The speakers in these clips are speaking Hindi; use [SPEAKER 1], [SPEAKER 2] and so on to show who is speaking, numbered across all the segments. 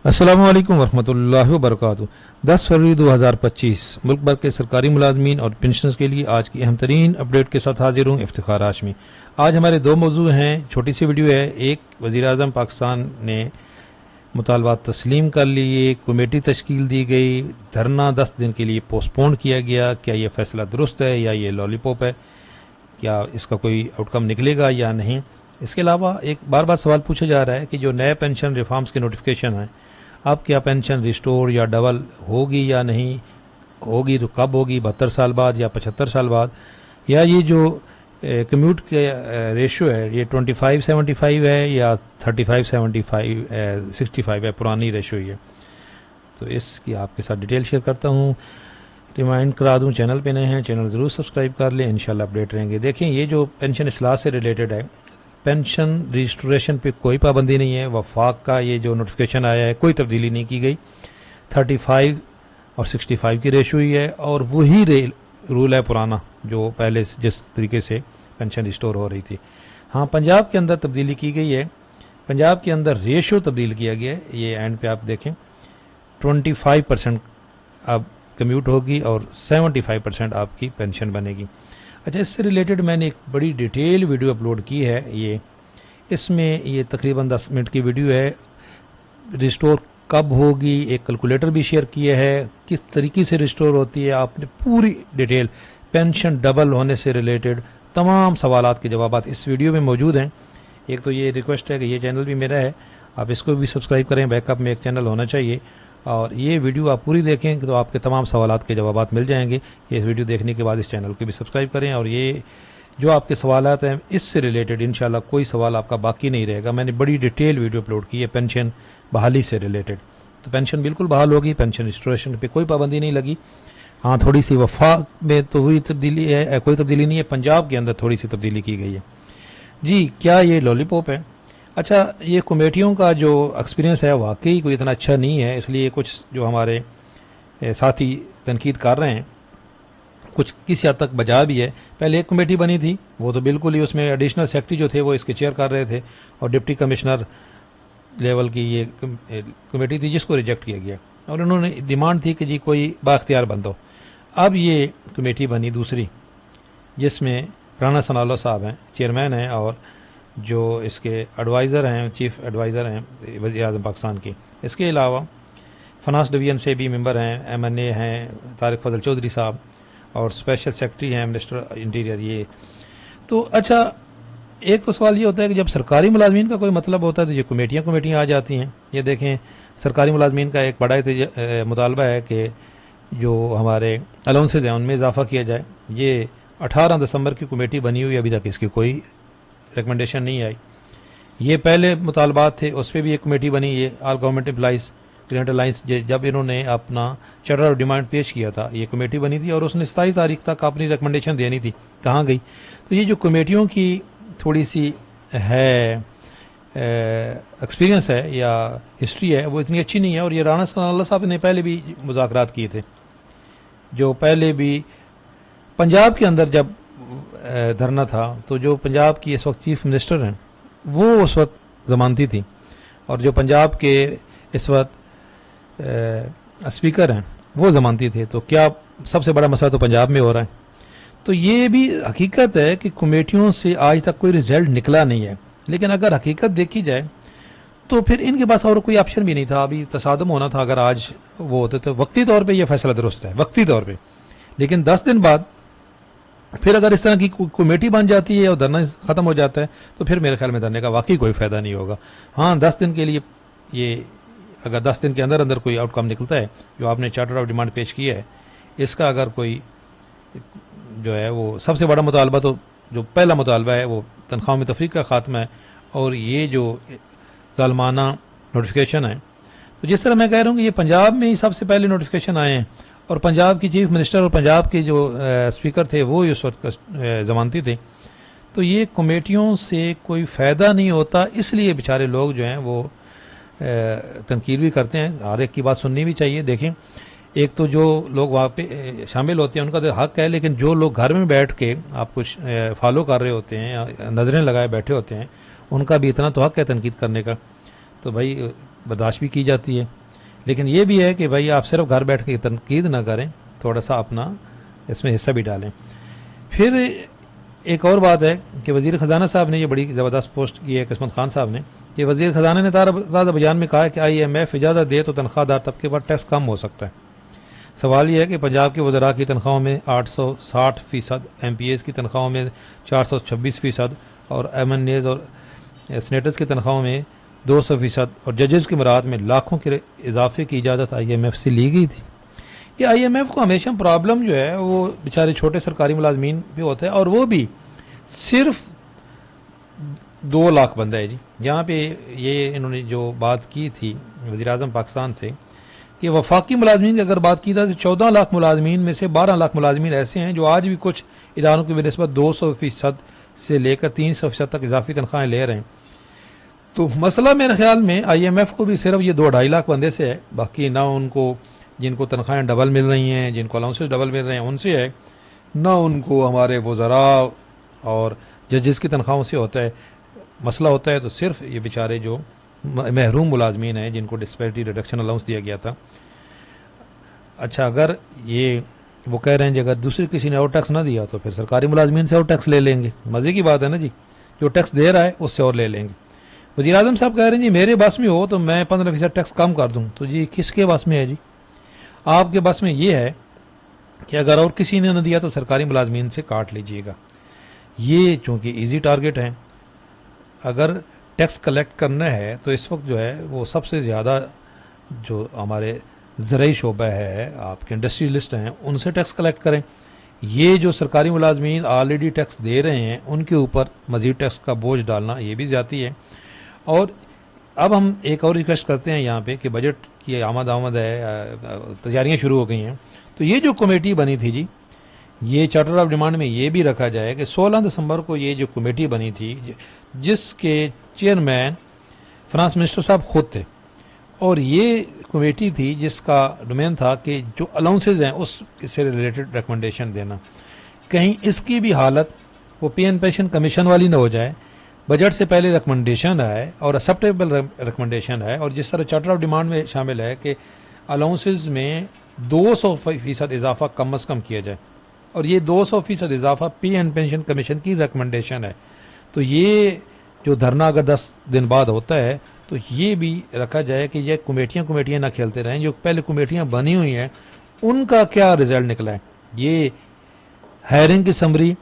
[SPEAKER 1] अस्सलामु अलैकुम वरहमतुल्लाहि वबरकातुहू। 10 फरवरी 2025 मुल्क भर के सरकारी मुलाजमीन और पेंशनर्स के लिए आज की अहम तरीन अपडेट के साथ हाजिर हूँ इफ्तिखार हाशमी। आज हमारे दो मौजू हैं, छोटी सी वीडियो है। एक, वज़ीर आज़म पाकिस्तान ने मुतालबात तस्लीम कर लिए, कमेटी तश्कील दी गई, धरना 10 दिन के लिए पोस्टपोन किया गया। क्या ये फैसला दुरुस्त है या ये लॉलीपॉप है? क्या इसका कोई आउटकम निकलेगा या नहीं? इसके अलावा एक बार बार सवाल पूछा जा रहा है कि जो नए पेंशन रिफॉर्म्स के नोटिफिकेशन हैं, अब क्या पेंशन रिस्टोर या डबल होगी या नहीं होगी, तो कब होगी, 72 साल बाद या 75 साल बाद? या ये जो कम्यूट के रेशियो है ये 25-75 है या 35-75-65 है, पुरानी रेशियो ही है। तो इसकी आपके साथ डिटेल शेयर करता हूँ। रिमाइंड करा दूँ, चैनल पे नए हैं चैनल ज़रूर सब्सक्राइब कर लें, इंशाल्लाह अपडेट रहेंगे। देखें, ये जो पेंशन इस्लाह से रिलेटेड है, पेंशन रजिस्ट्रेशन पे कोई पाबंदी नहीं है। वफाक का ये जो नोटिफिकेशन आया है कोई तब्दीली नहीं की गई। 35 और 65 की रेशो ही है और वही रूल है पुराना जो पहले जिस तरीके से पेंशन रिस्टोर हो रही थी। हाँ, पंजाब के अंदर तब्दीली की गई है। पंजाब के अंदर रेशो तब्दील किया गया है। ये एंड पे आप देखें 25% अब कम्यूट होगी और 75% आपकी पेंशन बनेगी। अच्छा, इससे रिलेटेड मैंने एक बड़ी डिटेल वीडियो अपलोड की है। इसमें ये तकरीबन 10 मिनट की वीडियो है। रिस्टोर कब होगी, एक कैलकुलेटर भी शेयर किया है, किस तरीके से रिस्टोर होती है, आपने पूरी डिटेल पेंशन डबल होने से रिलेटेड तमाम सवालात के जवाब इस वीडियो में मौजूद हैं। एक तो ये रिक्वेस्ट है कि ये चैनल भी मेरा है, आप इसको भी सब्सक्राइब करें, बैकअप में एक चैनल होना चाहिए। और ये वीडियो आप पूरी देखें तो आपके तमाम सवालात के जवाब मिल जाएंगे। ये वीडियो देखने के बाद इस चैनल को भी सब्सक्राइब करें और ये जो आपके सवालात हैं इससे रिलेटेड इंशाल्लाह कोई सवाल आपका बाकी नहीं रहेगा। मैंने बड़ी डिटेल वीडियो अपलोड की है पेंशन बहाली से रिलेटेड। तो पेंशन बिल्कुल बहाल होगी, पेंशन रजिस्ट्रेशन पे कोई पाबंदी नहीं लगी। हाँ, थोड़ी सी वफाक में तो हुई तब्दीली है, कोई तब्दीली नहीं है। पंजाब के अंदर थोड़ी सी तब्दीली की गई है। जी, क्या ये लॉलीपॉप है? अच्छा, ये कमेटियों का जो एक्सपीरियंस है वाकई कोई इतना अच्छा नहीं है, इसलिए कुछ जो हमारे साथी तनकीद कर रहे हैं कुछ किसी हद तक बजा भी है। पहले एक कमेटी बनी थी, वो तो बिल्कुल ही उसमें एडिशनल सेक्रेटरी जो थे वो इसके चेयर कर रहे थे और डिप्टी कमिश्नर लेवल की ये कमेटी थी जिसको रिजेक्ट किया गया और उन्होंने डिमांड थी कि जी कोई बाख्तियार बंद हो। अब ये कमेटी बनी दूसरी जिसमें राना सनाउल्लाह साहब हैं, चेयरमैन हैं, और जो इसके एडवाइज़र हैं, चीफ एडवाइज़र हैं वज़ीर आज़म पाकिस्तान की। इसके अलावा फाइनेंस डिवीज़न से भी मेंबर हैं, MNA हैं तारिक फजल चौधरी साहब, और स्पेशल सेक्रेटरी हैं मिनिस्टर इंटीरियर। ये तो अच्छा, एक तो सवाल ये होता है कि जब सरकारी मुलाजमीन का कोई मतलब होता है तो ये कमेटियाँ आ जाती हैं। ये देखें, सरकारी मुलाजमीन का एक बड़ा मुतालबा है कि जो हमारे अलाउंसेज हैं उनमें इजाफा किया जाए। ये 18 दिसंबर की कमेटी बनी हुई, अभी तक इसकी कोई रिकमेंडेशन नहीं आई। ये पहले मुतालबात थे, उस पर भी एक कमेटी बनी, ये ऑल गवर्नमेंट एम्प्लॉइज़ क्लियरेंट अलाइंस। जब इन्होंने अपना चार्टर ऑफ डिमांड पेश किया था, ये कमेटी बनी थी और उसने 27 तारीख तक अपनी रिकमेंडेशन देनी थी, कहाँ गई? तो ये जो कमेटियों की थोड़ी सी है एक्सपीरियंस है या हिस्ट्री है वो इतनी अच्छी नहीं है। और ये राना सनाउल्लाह साहब ने पहले भी मुज़ाकरात किए थे, जो पहले भी पंजाब के अंदर जब धरना था तो जो पंजाब की इस वक्त चीफ मिनिस्टर हैं वो उस वक्त ज़मानती थी और जो पंजाब के इस वक्त स्पीकर हैं वो ज़मानती थे। तो क्या सबसे बड़ा मसला तो पंजाब में हो रहा है। तो ये भी हकीकत है कि कमेटियों से आज तक कोई रिजल्ट निकला नहीं है। लेकिन अगर हकीकत देखी जाए तो फिर इनके पास और कोई ऑप्शन भी नहीं था। अभी तसादम होना था अगर आज वो होते तो वक्ती तौर पे ये फैसला दुरुस्त है, वक्ती तौर पे। लेकिन 10 दिन बाद फिर अगर इस तरह की कमेटी बन जाती है और धरना ख़त्म हो जाता है तो फिर मेरे ख्याल में धरने का वाकई कोई फ़ायदा नहीं होगा। हाँ, 10 दिन के लिए ये अगर 10 दिन के अंदर अंदर कोई आउटकम निकलता है, जो आपने चार्टर ऑफ डिमांड पेश किया है, इसका अगर कोई जो है वो सबसे बड़ा मुतालबा, तो जो पहला मुतालबा है वो तनख्वाह में तफरीक का ख़ात्मा है और ये जो ज़ालमाना नोटिफिकेशन है। तो जिस तरह मैं कह रहा हूँ कि ये पंजाब में ही सबसे पहले नोटिफिकेशन आए हैं और पंजाब की चीफ मिनिस्टर और पंजाब के जो स्पीकर थे वो उस वक्त ज़मानती थे। तो ये कमेटियों से कोई फ़ायदा नहीं होता, इसलिए बेचारे लोग जो हैं वो तनकीद भी करते हैं। हर एक की बात सुननी भी चाहिए। देखें, एक तो जो लोग वहाँ पे शामिल होते हैं उनका तो हक है, लेकिन जो लोग घर में बैठ के आप कुछ फॉलो कर रहे होते हैं या नज़रें लगाए बैठे होते हैं उनका भी इतना तो हक है तनकीद करने का। तो भाई बर्दाश्त भी की जाती है। लेकिन ये भी है कि भाई आप सिर्फ घर बैठ के तनकीद ना करें, थोड़ा सा अपना इसमें हिस्सा भी डालें। फिर एक और बात है कि वज़ीर ख़जाना साहब ने ये बड़ी ज़बरदस्त पोस्ट की है किस्मत खान साहब ने, कि वज़ीर ख़जाना ने ताज़ा बयान में कहा है कि IMF इजाज़त दे तो तनख्वाहदार तबके पर टैक्स कम हो सकता है। सवाल यह है कि पंजाब के वज़रा की तनख्वाहों में 860% MPAs की तनख्वाहों में 426% और MNAs और सीनेटर्स की तनख्वाहों में 200% और जजेस की मराद में लाखों के इजाफे की इजाज़त IMF से ली गई थी। ये IMF को हमेशा प्रॉब्लम जो है वो बेचारे छोटे सरकारी मुलाजमीन भी होते हैं, और वो भी सिर्फ 2 लाख बंदा है जी। यहाँ पे ये इन्होंने जो बात की थी वज़ीर आज़म पाकिस्तान से कि वफाकी मुलाजमीन की अगर बात की जाए तो 14 लाख मुलाजमीन में से 12 लाख मुलाजमीन ऐसे हैं जो आज भी कुछ इदारों की बनस्बत 200% से लेकर 300% तक इजाफी तनख्वाहें ले रहे हैं। तो मसला मेरे ख्याल में IMF को भी सिर्फ ये 2-2.5 लाख बंदे से है, बाकी ना उनको जिनको तनख्वाहें डबल मिल रही हैं, जिनको अलाउंसेस डबल मिल रहे हैं उनसे है, ना उनको हमारे वज़रा और जजेस की तनख्वाहों से होता है। मसला होता है तो सिर्फ ये बेचारे जो महरूम मुलाजमीन हैं जिनको डिस्पैरिटी रिडक्शन अलाउंस दिया गया था। अच्छा, अगर ये वो कह रहे हैं कि अगर दूसरे किसी ने और टैक्स ना दिया तो फिर सरकारी मुलाजमीन से और टैक्स ले लेंगे। मज़े की बात है ना जी, जो टैक्स दे रहा है उससे और ले लेंगे। वज़ीर आज़म साहब कह रहे हैं जी मेरे बस में हो तो मैं 15% टैक्स कम कर दूँ। तो जी किसके बस में है जी? आपके बस में ये है कि अगर और किसी ने न दिया तो सरकारी मुलाजमीन से काट लीजिएगा। ये चूँकि ईजी टारगेट है। अगर टैक्स कलेक्ट करना है तो इस वक्त जो है वो सबसे ज़्यादा जो हमारे ज़राई शोबा है, आपके इंडस्ट्रियलिस्ट हैं, उनसे टैक्स कलेक्ट करें। ये जो सरकारी मुलाजमीन ऑलरेडी टैक्स दे रहे हैं उनके ऊपर मज़ीद टैक्स का बोझ डालना ये भी ज़्यादती है। और अब हम एक और रिक्वेस्ट करते हैं यहाँ पे कि बजट की आमद है, तैयारियाँ शुरू हो गई हैं, तो ये जो कमेटी बनी थी जी, ये चार्टर ऑफ डिमांड में ये भी रखा जाए कि 16 दिसंबर को ये जो कमेटी बनी थी जिसके चेयरमैन फाइनेंस मिनिस्टर साहब खुद थे, और ये कमेटी थी जिसका डोमेन था कि जो अलाउंसेज हैं उससे रिलेटेड रिकमेंडेशन देना। कहीं इसकी भी हालत वो PN पेंशन कमीशन वाली ना हो जाए, बजट से पहले रिकमेंडेशन आए और एक्सेप्टेबल रिकमेंडेशन है। और जिस तरह चार्टर ऑफ डिमांड में शामिल है कि अलाउंसेज में 200% इजाफा कम अज़ कम किया जाए, और ये 200% इजाफा PN पेंशन कमीशन की रिकमेंडेशन है। तो ये जो धरना अगर 10 दिन बाद होता है तो ये भी रखा जाए कि ये कमेटियाँ ना खेलते रहें। जो पहले कमेटियाँ बनी हुई हैं उनका क्या रिजल्ट निकला है। ये हायरिंग की समरी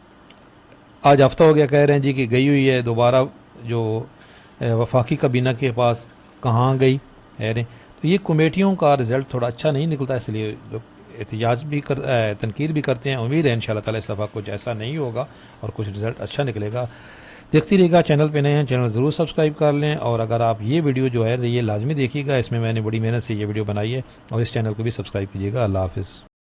[SPEAKER 1] आज हफ्ता हो गया कह रहे हैं जी कि गई हुई है, दोबारा जो वफाकी काबीना के पास कहाँ गई हायरिंग। तो ये कमेटियों का रिज़ल्ट थोड़ा अच्छा नहीं निकलता, इसलिए लोग एहतिजाज भी तनकीद भी करते हैं। उम्मीद है इंशाल्लाह ताला इस दफ़ा कुछ ऐसा नहीं होगा और कुछ रिज़ल्ट अच्छा निकलेगा। देखती रहिएगा। चैनल पे नए हैं, चैनल ज़रूर सब्सक्राइब कर लें। और अगर आप ये वीडियो जो है ये लाजमी देखिएगा, इसमें मैंने बड़ी मेहनत से ये वीडियो बनाई है, और इस चैनल को भी सब्सक्राइब कीजिएगा। अल्लाह हाफ़िज़।